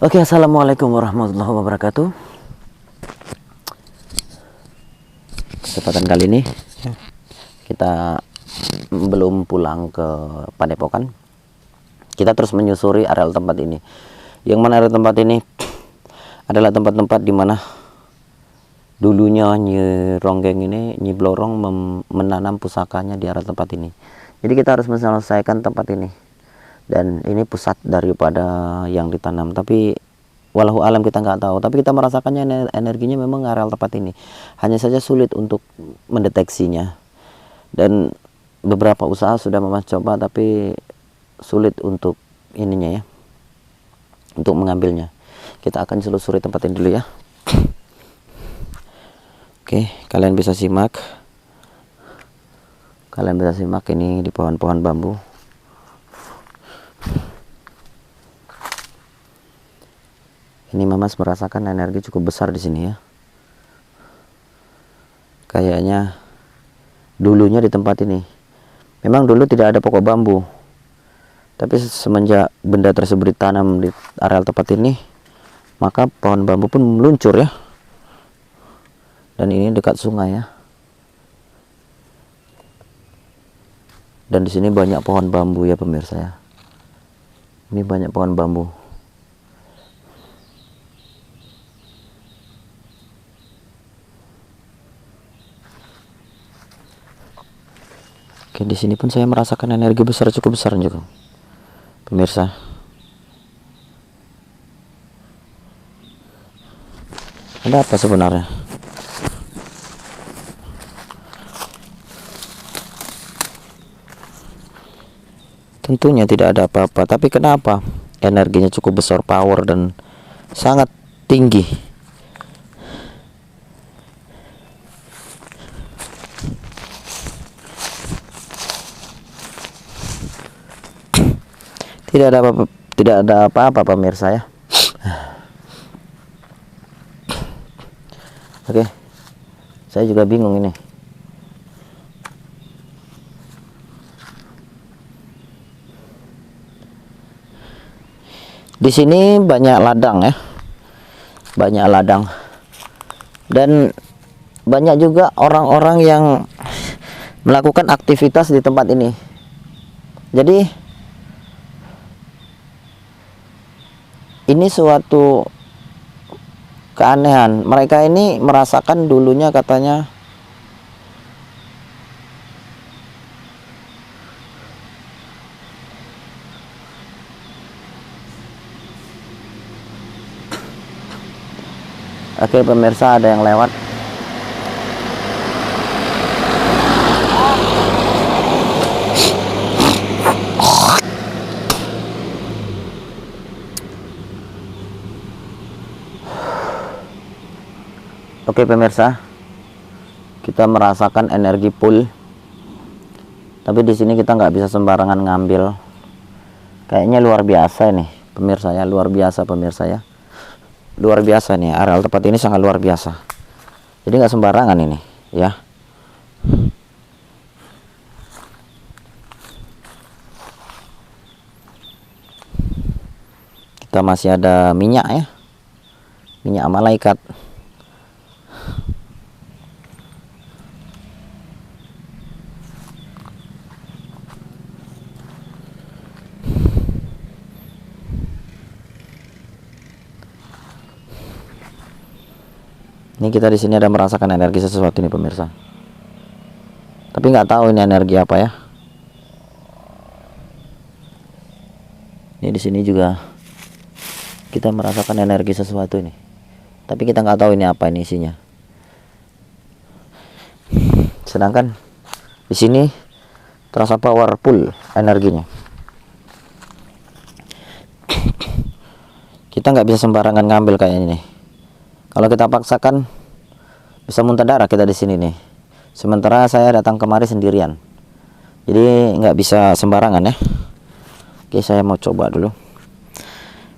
Oke, assalamualaikum warahmatullahi wabarakatuh. Kesempatan kali ini kita belum pulang ke Padepokan. Kita terus menyusuri areal tempat ini. Yang mana areal tempat ini adalah tempat-tempat di mana dulunya Nyi Ronggeng ini, Nyi Blorong menanam pusakanya di areal tempat ini. Jadi kita harus menyelesaikan tempat ini. Dan ini pusat daripada yang ditanam, tapi walau alam kita nggak tahu, tapi kita merasakannya energinya memang areal tempat ini. Hanya saja sulit untuk mendeteksinya, dan beberapa usaha sudah mencoba tapi sulit untuk ininya ya, untuk mengambilnya. Kita akan selusuri tempat ini dulu ya. Oke, kalian bisa simak ini di pohon-pohon bambu. Ini Mamas merasakan energi cukup besar di sini ya. Kayaknya dulunya di tempat ini memang dulu tidak ada pokok bambu, tapi semenjak benda tersebut ditanam di areal tempat ini, maka pohon bambu pun meluncur ya. Dan ini dekat sungai ya. Dan di sini banyak pohon bambu ya pemirsa ya. Ini banyak pohon bambu. Oke, di sini pun saya merasakan energi besar, cukup besar juga, pemirsa. Ada apa sebenarnya? Tentunya tidak ada apa-apa, tapi kenapa energinya cukup besar, power dan sangat tinggi? Tidak ada apa-apa pemirsa ya. Oke, saya juga bingung ini. Di sini banyak ladang ya, banyak ladang, dan banyak juga orang-orang yang melakukan aktivitas di tempat ini. Jadi ini suatu keanehan. Mereka ini merasakan dulunya katanya oke pemirsa, ada yang lewat. Oke pemirsa, kita merasakan energi full, tapi di sini kita nggak bisa sembarangan ngambil. Kayaknya luar biasa nih pemirsa ya, luar biasa pemirsa ya, luar biasa nih, areal tempat ini sangat luar biasa. Jadi nggak sembarangan ini ya. Kita masih ada minyak ya, minyak malaikat. Ini kita di sini ada merasakan energi sesuatu ini pemirsa, tapi nggak tahu ini energi apa ya. Ini di sini juga kita merasakan energi sesuatu ini, tapi kita nggak tahu ini apa ini isinya. Sedangkan di sini terasa powerful energinya. Kita nggak bisa sembarangan ngambil kayak ini. Kalau kita paksakan bisa muntah darah kita di sini nih. Sementara saya datang kemari sendirian, jadi nggak bisa sembarangan ya. Oke, saya mau coba dulu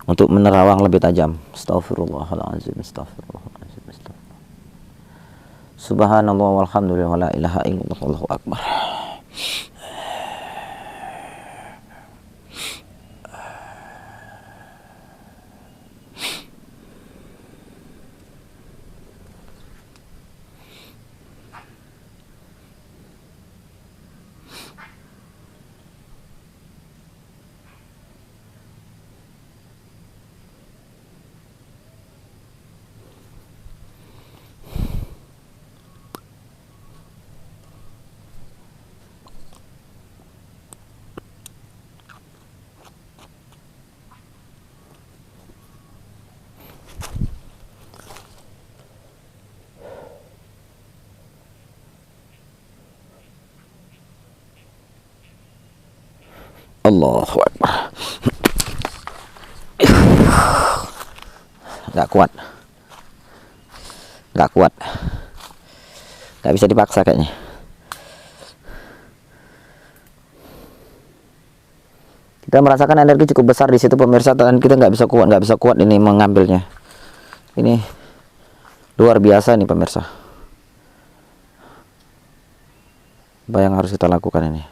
untuk menerawang lebih tajam. Astagfirullahaladzim, astagfirullahaladzim, astagfirullah. Subhanallah walhamdulillah wala ilaha illallah wallahu akbar. Allahu Akbar. Nggak kuat, nggak bisa dipaksa kayaknya. Kita merasakan energi cukup besar di situ pemirsa, dan kita nggak bisa kuat ini mengambilnya. Ini luar biasa nih pemirsa. Apa yang harus kita lakukan ini?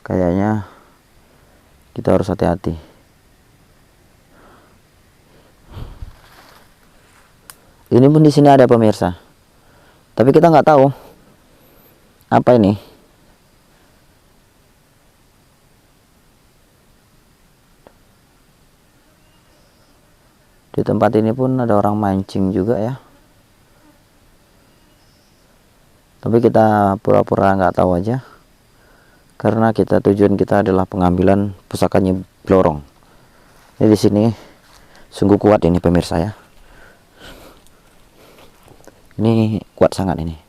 Kayaknya kita harus hati-hati. Ini pun di sini ada pemirsa, tapi kita nggak tahu apa ini. Di tempat ini pun ada orang mancing juga ya, tapi kita pura-pura nggak tahu aja, karena tujuan kita adalah pengambilan pusaka Nyi Blorong. Ini di sini sungguh kuat ini pemirsa ya. Ini kuat sangat ini.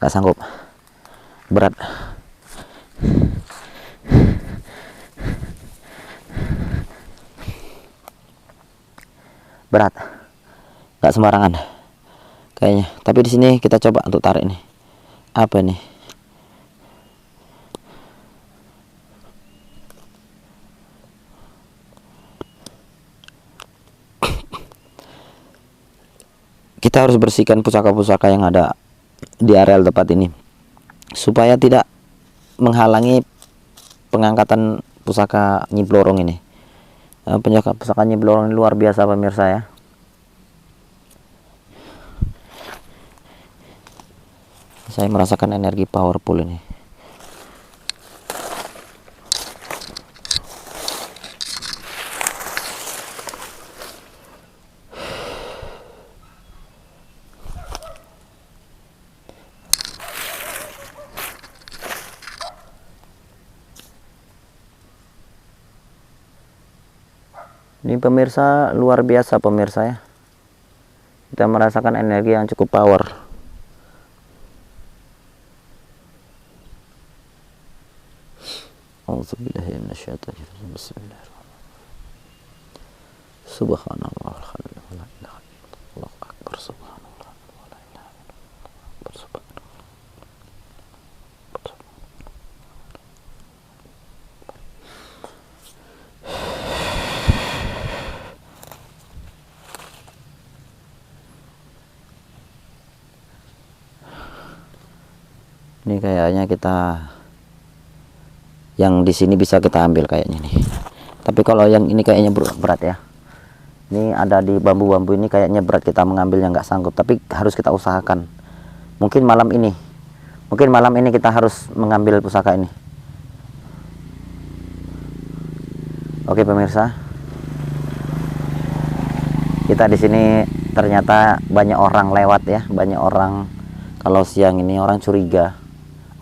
Gak sanggup, berat. Gak sembarangan kayaknya. Tapi di sini kita coba untuk tarik nih. Apa nih? Kita harus bersihkan pusaka-pusaka yang ada di areal tempat ini supaya tidak menghalangi pengangkatan pusaka Nyi Blorong ini. Pusaka Nyi Blorong ini luar biasa pemirsa ya. Saya merasakan energi powerful ini. Ini pemirsa, luar biasa pemirsa ya. Kita merasakan energi yang cukup power. A'udzubillahi minasyaitonirrajim. Bismillahirrahmanirrahim. Subhanallah walhamdulillah. Allahu akbar. Subhanallah wala ilaha illallah. Subhanallah. Ini kayaknya kita yang di sini bisa kita ambil kayaknya nih. Tapi kalau yang ini kayaknya berat ya. Ini ada di bambu-bambu ini kayaknya berat, kita mengambilnya nggak sanggup. Tapi harus kita usahakan. Mungkin malam ini kita harus mengambil pusaka ini. Oke pemirsa. Kita di sini ternyata banyak orang lewat ya, banyak orang. Kalau siang ini orang curiga.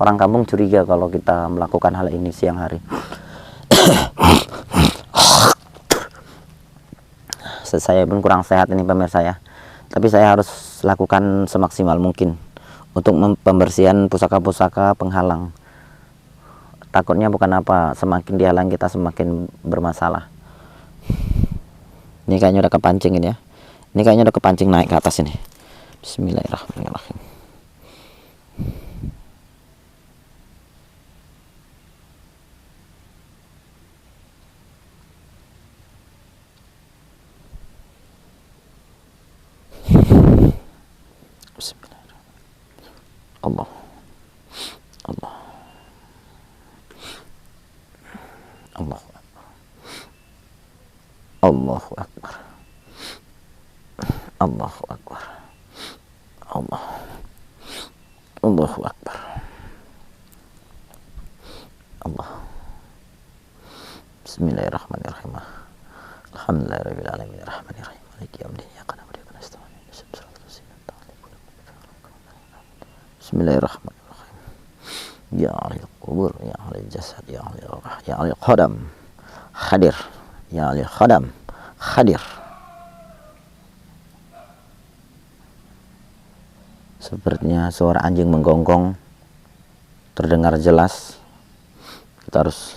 Orang kampung curiga kalau kita melakukan hal ini siang hari. Saya pun kurang sehat ini pemirsa ya. Tapi saya harus lakukan semaksimal mungkin untuk pembersihan pusaka-pusaka penghalang. Takutnya bukan apa, semakin dihalang kita semakin bermasalah. Ini kayaknya udah kepancing ini ya. Ini kayaknya udah kepancing naik ke atas ini. Bismillahirrahmanirrahim. Allah, Allah, Allah, Allahu Akbar, Allahu Akbar, Allah, Allahu Akbar, Allah. Bismillahirrahmanirrahim. Alhamdulillahirabbil alamin arrahmanirrahim maliki yaumiddin iyyaka na'budu wa iyyaka nasta'in ihdinas siratal mustaqim. Bismillahirrahmanirrahim. Ya kubur, ya ahli jasad, ya ahli roh, ya ahli qadam, hadir, ya ahli qadam, hadir. Sepertinya suara anjing menggonggong terdengar jelas. Kita harus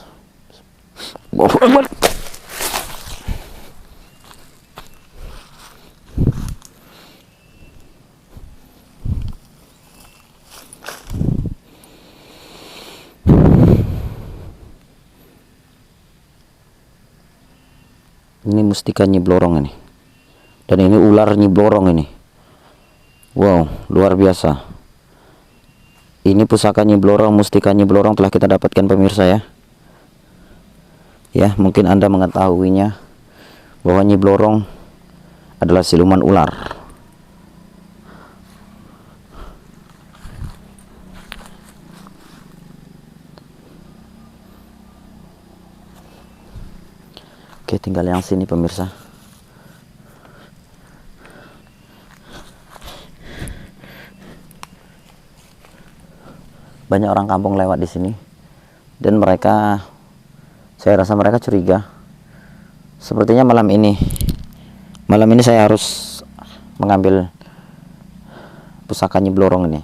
ini mustika Nyi Blorong ini, dan ini ular Nyi Blorong ini. Wow, luar biasa. Ini pusaka Nyi Blorong, mustika Nyi Blorong telah kita dapatkan pemirsa ya. Ya, mungkin Anda mengetahuinya bahwa Nyi Blorong adalah siluman ular. Oke, tinggal yang sini pemirsa. Banyak orang kampung lewat di sini, dan mereka, saya rasa mereka curiga. Sepertinya malam ini saya harus mengambil pusaka Nyi Blorong ini.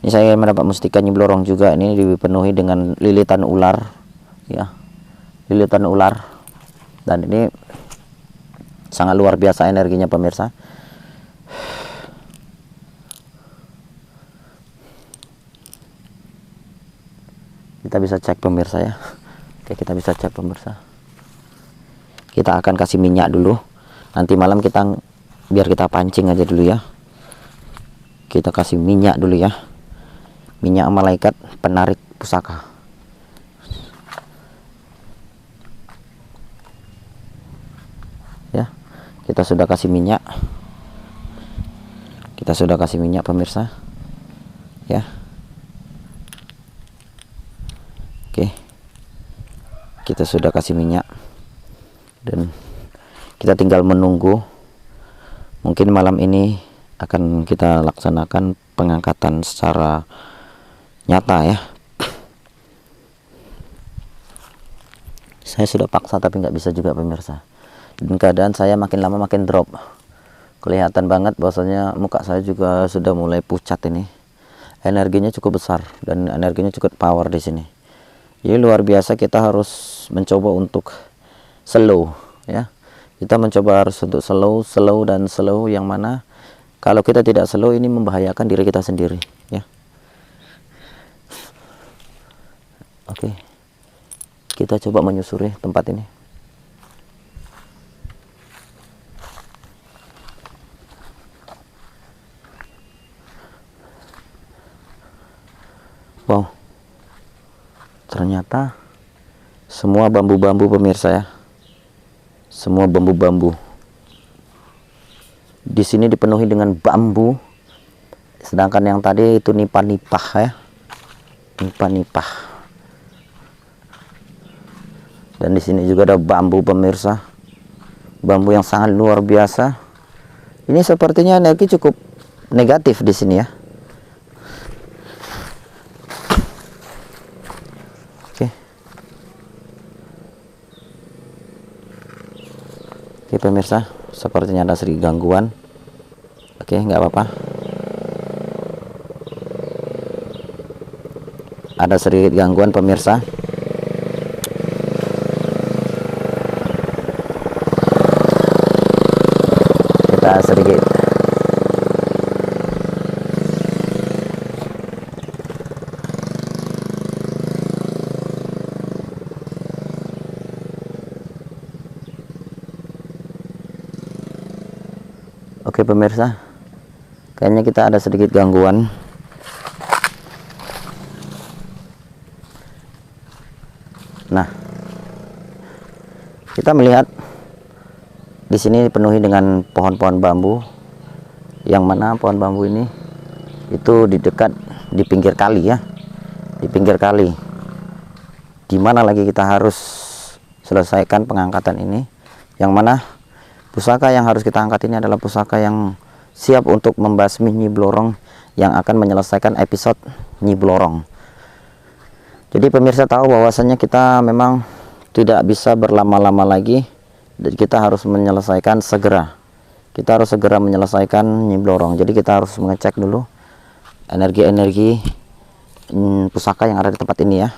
Ini saya mendapat mustika Nyi Blorong juga. Ini dipenuhi dengan lilitan ular, ya, lilitan ular. Dan ini sangat luar biasa energinya pemirsa. Kita bisa cek pemirsa ya. Oke, kita bisa cek pemirsa. Kita akan kasih minyak dulu. Nanti malam biar kita pancing aja dulu ya. Kita kasih minyak dulu ya. Minyak malaikat penarik pusaka. Ya, kita sudah kasih minyak. Kita sudah kasih minyak pemirsa. Ya. Oke. Kita sudah kasih minyak. Dan kita tinggal menunggu. Mungkin malam ini akan kita laksanakan pengangkatan secara nyata ya. Saya sudah paksa tapi nggak bisa juga pemirsa. Dan keadaan saya makin lama makin drop. Kelihatan banget bahwasanya muka saya juga sudah mulai pucat ini. Energinya cukup besar dan energinya cukup power di sini. Jadi luar biasa, kita harus mencoba untuk slow ya. Kita mencoba harus untuk slow dan slow, yang mana kalau kita tidak slow ini membahayakan diri kita sendiri ya. Oke. Kita coba menyusuri tempat ini. Wow, ternyata semua bambu-bambu pemirsa ya, semua bambu-bambu di sini dipenuhi dengan bambu, sedangkan yang tadi itu nipah-nipah ya, nipah-nipah. Dan di sini juga ada bambu pemirsa, bambu yang sangat luar biasa. Ini sepertinya energi cukup negatif di sini ya. Oke pemirsa, sepertinya ada sedikit gangguan. Oke, nggak apa-apa. Ada sedikit gangguan pemirsa. Kita sedikit. Oke pemirsa, kayaknya kita ada sedikit gangguan. Nah, kita melihat di sini dipenuhi dengan pohon-pohon bambu, yang mana pohon bambu ini itu di pinggir kali ya, di pinggir kali. Dimana lagi kita harus selesaikan pengangkatan ini, yang mana pusaka yang harus kita angkat ini adalah pusaka yang siap untuk membasmi Nyi Blorong, yang akan menyelesaikan episode Nyi Blorong. Jadi pemirsa tahu bahwasannya kita memang tidak bisa berlama-lama lagi, dan kita harus menyelesaikan segera. Kita harus segera menyelesaikan Nyi Blorong. Jadi kita harus mengecek dulu energi-energi pusaka yang ada di tempat ini ya.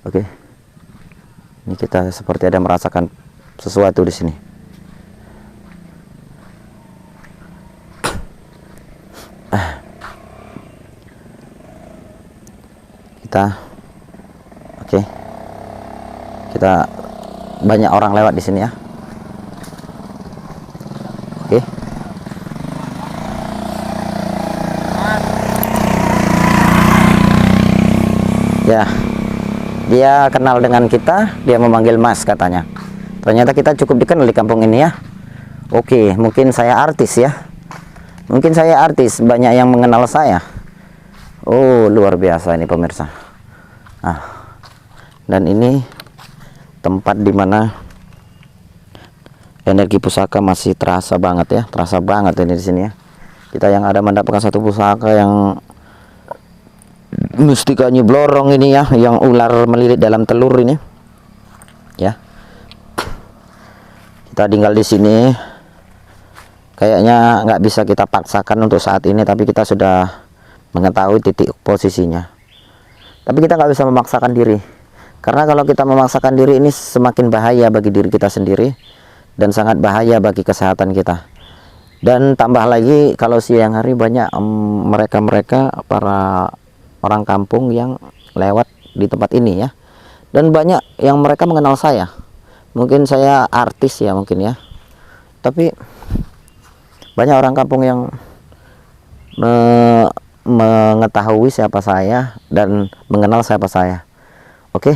Oke. Ini kita seperti ada merasakan sesuatu di sini. Oke. Kita banyak orang lewat di sini ya. Oke. Ya. Dia kenal dengan kita, dia memanggil Mas katanya. Ternyata kita cukup dikenal di kampung ini ya. Oke, mungkin saya artis ya. Mungkin saya artis, banyak yang mengenal saya. Oh, luar biasa ini pemirsa. Nah, dan ini tempat dimana energi pusaka masih terasa banget ya, terasa banget ini di sini ya. Kita yang ada mendapatkan satu pusaka yang mustika Nyi Blorong ini ya, yang ular melilit dalam telur ini ya. Kita tinggal di sini, kayaknya nggak bisa kita paksakan untuk saat ini, tapi kita sudah mengetahui titik posisinya. Tapi kita nggak bisa memaksakan diri, karena kalau kita memaksakan diri ini semakin bahaya bagi diri kita sendiri dan sangat bahaya bagi kesehatan kita. Dan tambah lagi kalau siang hari banyak mereka-mereka para orang kampung yang lewat di tempat ini ya, dan banyak yang mereka mengenal saya. Mungkin saya artis ya mungkin ya, tapi banyak orang kampung yang mengetahui siapa saya dan mengenal siapa saya. Oke,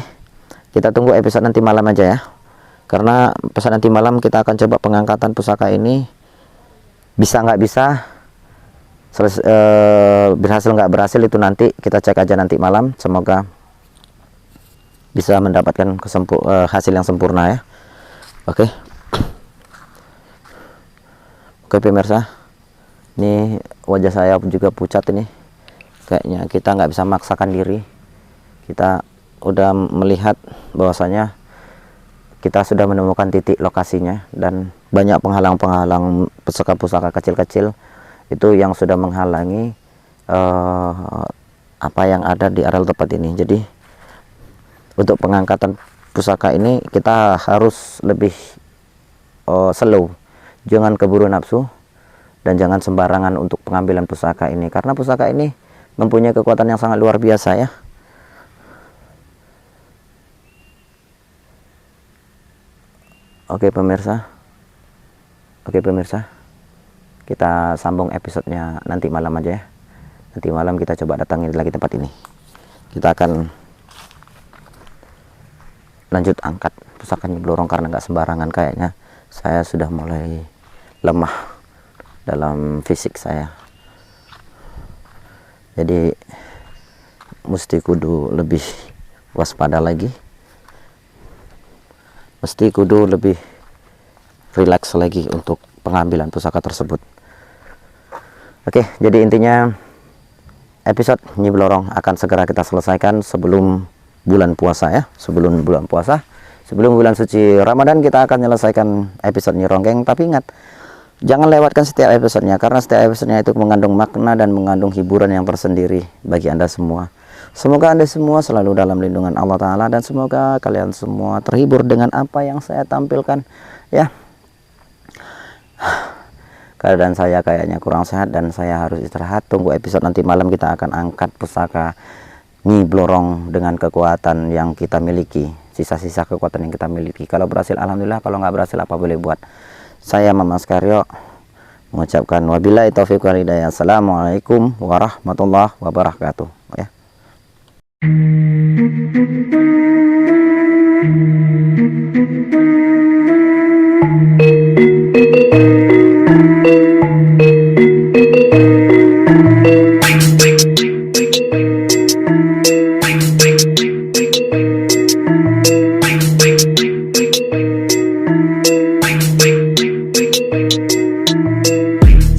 kita tunggu episode nanti malam aja ya, karena episode nanti malam kita akan coba pengangkatan pusaka ini. Bisa nggak bisa, berhasil nggak berhasil itu nanti kita cek aja nanti malam. Semoga bisa mendapatkan hasil yang sempurna ya. Oke. Oke pemirsa, ini wajah saya juga pucat ini. Kayaknya kita nggak bisa memaksakan diri. Kita udah melihat bahwasanya kita sudah menemukan titik lokasinya, dan banyak penghalang-penghalang pusaka-pusaka kecil-kecil itu yang sudah menghalangi apa yang ada di areal tempat ini. Jadi untuk pengangkatan pusaka ini kita harus lebih slow, jangan keburu nafsu, dan jangan sembarangan untuk pengambilan pusaka ini, karena pusaka ini mempunyai kekuatan yang sangat luar biasa ya. Oke pemirsa, kita sambung episodenya nanti malam aja ya. Nanti malam kita coba datangin lagi tempat ini. Kita akan lanjut angkat pusaka Nyi Blorong, karena nggak sembarangan. Kayaknya saya sudah mulai lemah dalam fisik saya. Jadi mesti kudu lebih waspada lagi, mesti kudu lebih rileks lagi untuk pengambilan pusaka tersebut. Oke, jadi intinya episode Nyi Blorong akan segera kita selesaikan sebelum bulan puasa ya. Sebelum bulan puasa, sebelum bulan suci Ramadan kita akan menyelesaikan episode Nyi Ronggeng. Tapi ingat, jangan lewatkan setiap episodenya, karena setiap episodenya itu mengandung makna dan mengandung hiburan yang tersendiri bagi Anda semua. Semoga Anda semua selalu dalam lindungan Allah Ta'ala, dan semoga kalian semua terhibur dengan apa yang saya tampilkan ya. Keadaan saya kayaknya kurang sehat dan saya harus istirahat. Tunggu episode nanti malam, kita akan angkat pusaka Nyi Blorong dengan kekuatan yang kita miliki, sisa-sisa kekuatan yang kita miliki. Kalau berhasil alhamdulillah, kalau nggak berhasil apa boleh buat. Saya Mamas Karyo mengucapkan wabillahi taufiq wal hidayah. Assalamualaikum warahmatullahi wabarakatuh ya.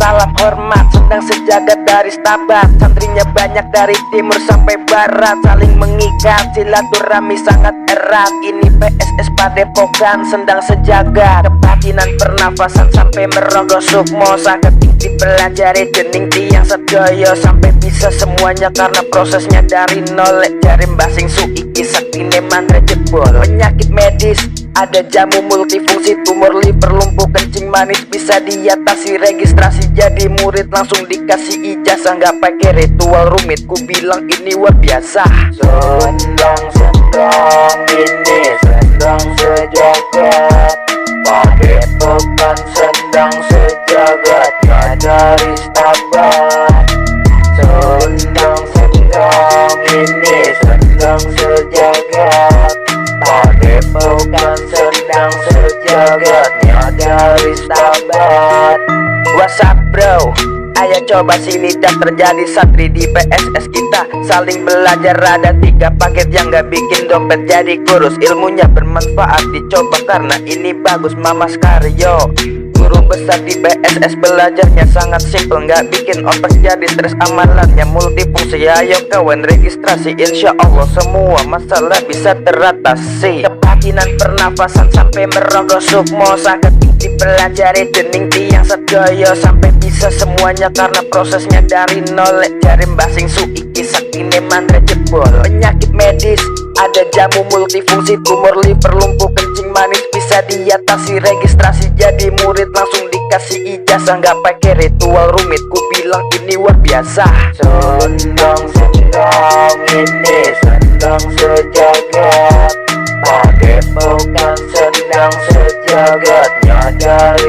Salam hormat sedang dari Stabat. Santrinya banyak dari timur sampai barat, saling mengikat, silaturahmi sangat erat. Ini PSS Padepokan Sendang Sejagat, kebatinan pernafasan sampai merogoh sukmo. Saketik dipelajari dening tiang sedaya, sampai bisa semuanya karena prosesnya dari nol. Jarim basing suiki saktine mantra jebol. Penyakit medis ada jamu multifungsi, tumor liver, lumpuh kencing manis bisa diatasi. Registrasi jadi murid langsung dikasih ijazah, nggak pakai ritual rumit, ku bilang ini luar biasa. Sendang ini sendang sejagat, Padepokan Sendang Sejagat ya dari Stabat. Sendang ini sendang sejagat, Padepokan Sendang Sejagatnya dari Stabat. What's up bro? Ayo coba sini dah, terjadi santri di PSS kita. Saling belajar, ada 3 paket yang gak bikin dompet jadi kurus. Ilmunya bermanfaat, dicoba karena ini bagus Mama Skaryo. Guru besar di PSS belajarnya sangat simple, gak bikin otak jadi stres, amalannya multifungsi. Ayo kawan registrasi, insya Allah semua masalah bisa teratasi. Kebatinan pernafasan sampai merogoh sukmo, saketik dipelajari dening tiang sedaya, sampai bisa semuanya karena prosesnya dari nol. Jarim basing suiki saktine mantra jebol. Penyakit medis ada jamu multifungsi, tumor liver, lumpuh kencing manis bisa diatasi. Registrasi jadi murid langsung dikasih ijazah, nggak pakai ritual rumit, ku bilang ini luar biasa. Sendang ini sendang sejagat, Padepokan Sendang Sejagatnya dari